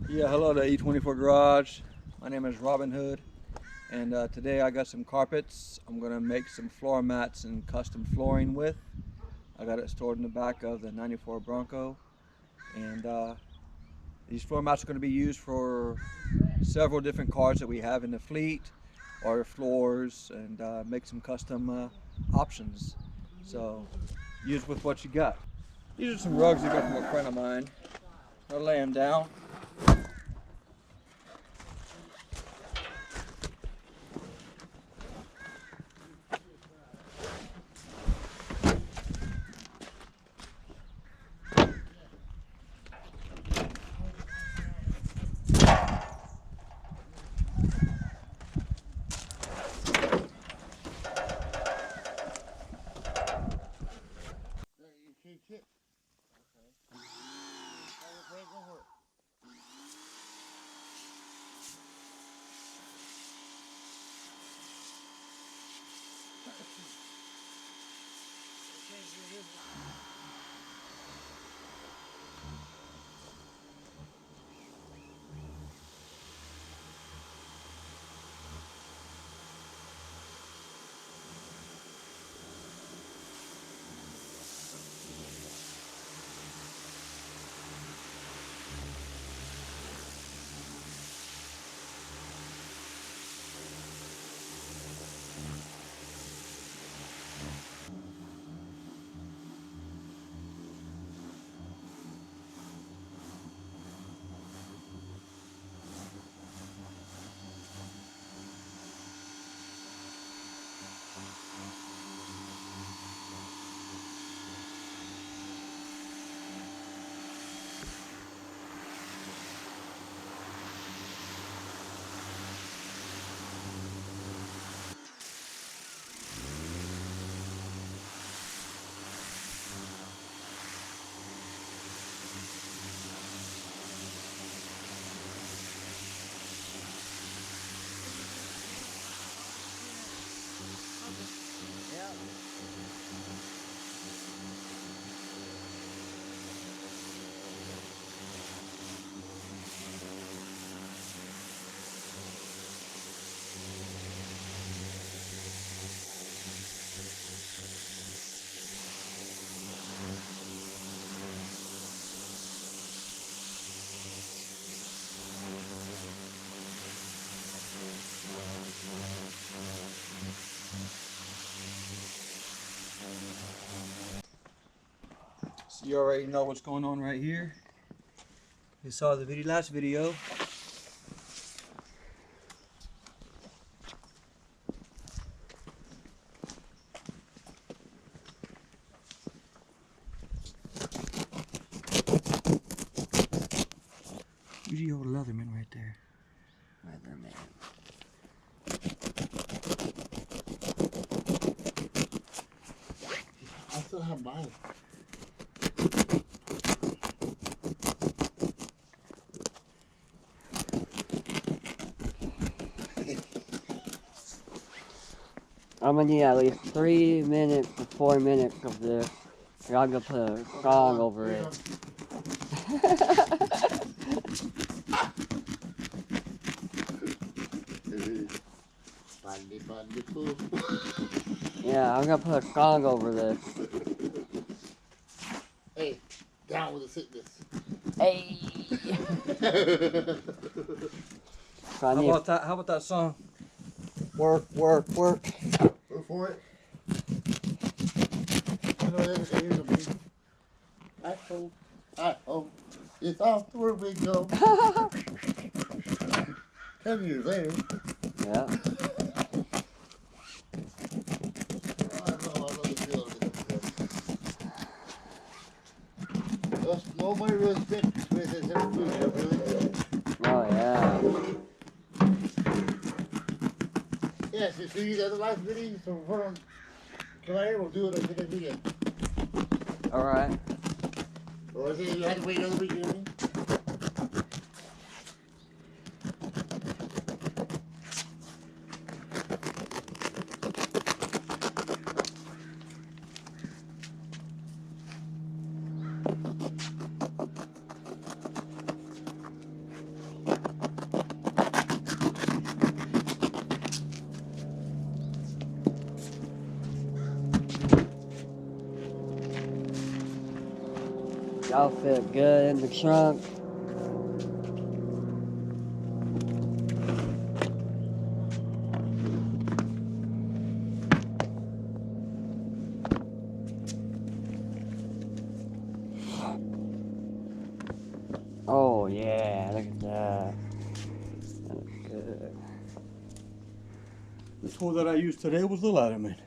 Yeah, hello to E24 Garage. My name is Robin Hood, and today I got some carpets. I'm going to make some floor mats and custom flooring with. I got it stored in the back of the 94 Bronco, and these floor mats are going to be used for several different cars that we have in the fleet, or floors, and make some custom options. So use with what you got. These are some rugs I got from a friend of mine. I'll lay them down. So you already know what's going on right here. You saw the last video. Usually old Leatherman right there. Leatherman. I still have mine. I'm gonna need at least 3 minutes to 4 minutes of this. And I'm gonna put a song over it. Yeah, I'm gonna put a song over this. Hey, down with the sickness. Hey! So How about that? How about that song? Work, work, work. Go for it. You know, here's a beat. I hope it's off where we go. 10 years later. Yeah. Nobody really sticks with it every week, really. Oh, yeah. Yes, you see the other last video from Claire, we'll do it again and again. Alright. Or is it you had to wait another week, you know what I mean? That'll fit good in the trunk. Oh yeah, look at that. That looks good. The tool that I used today was the Leatherman.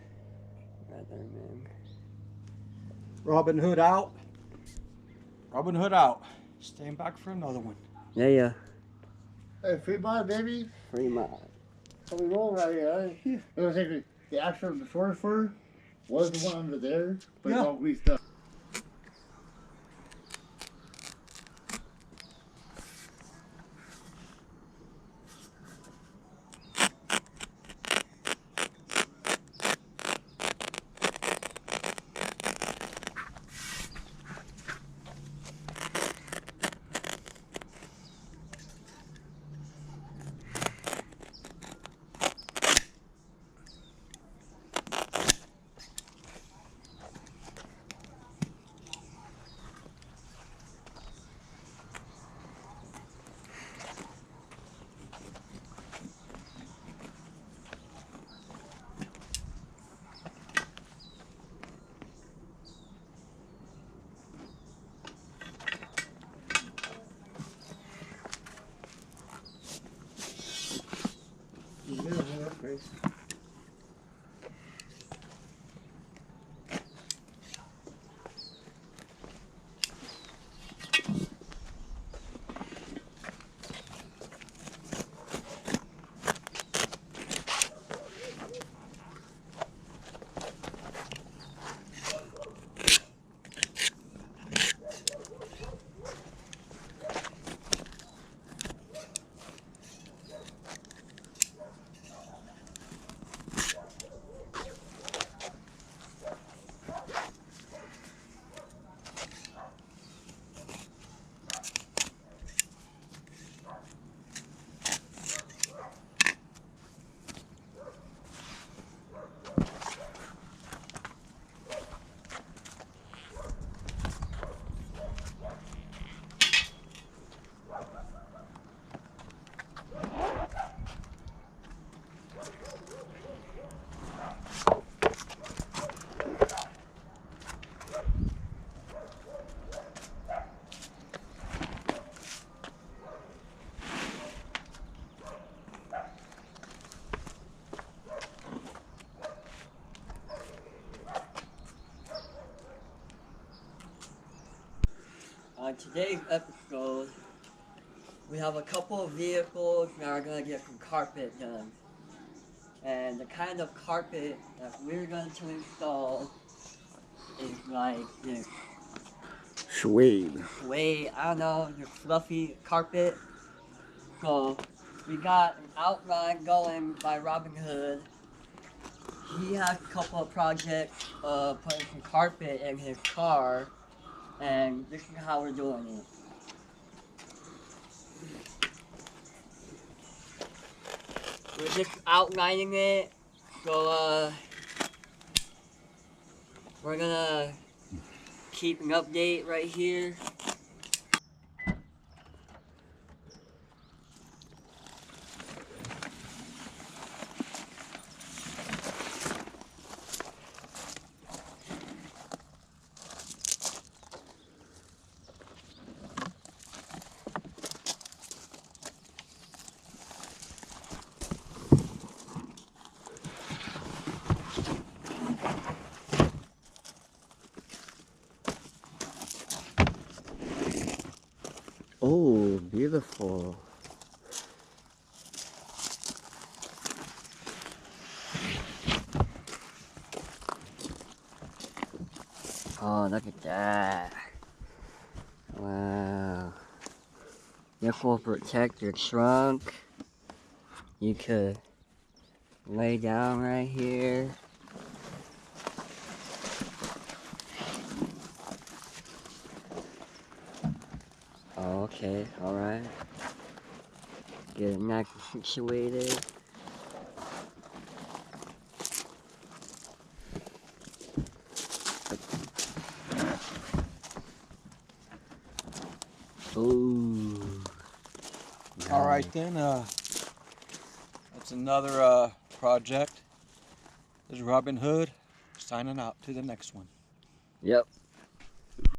Leatherman. Robin Hood out. Robin Hood out. Staying back for another one. Yeah. Hey, Fremont, baby. Fremont. So we roll right here. Right? It was like the actual the source for was the one under there, but it's all greased up. On today's episode, we have a couple of vehicles that are going to get some carpet done. And the kind of carpet that we're going to install is like this Suede. suede, I don't know, this fluffy carpet. So we got an outline going by Robin Hood. He has a couple of projects putting some carpet in his car, and this is how we're doing it. We're just outlining it, so we're gonna keep an update right here. Oh, beautiful. Oh, look at that. Wow. This will protect your trunk. You could lay down right here. Oh, okay, alright. Get it nice and situated. Ooh. All right then. That's another project. This is Robin Hood signing out to the next one. Yep.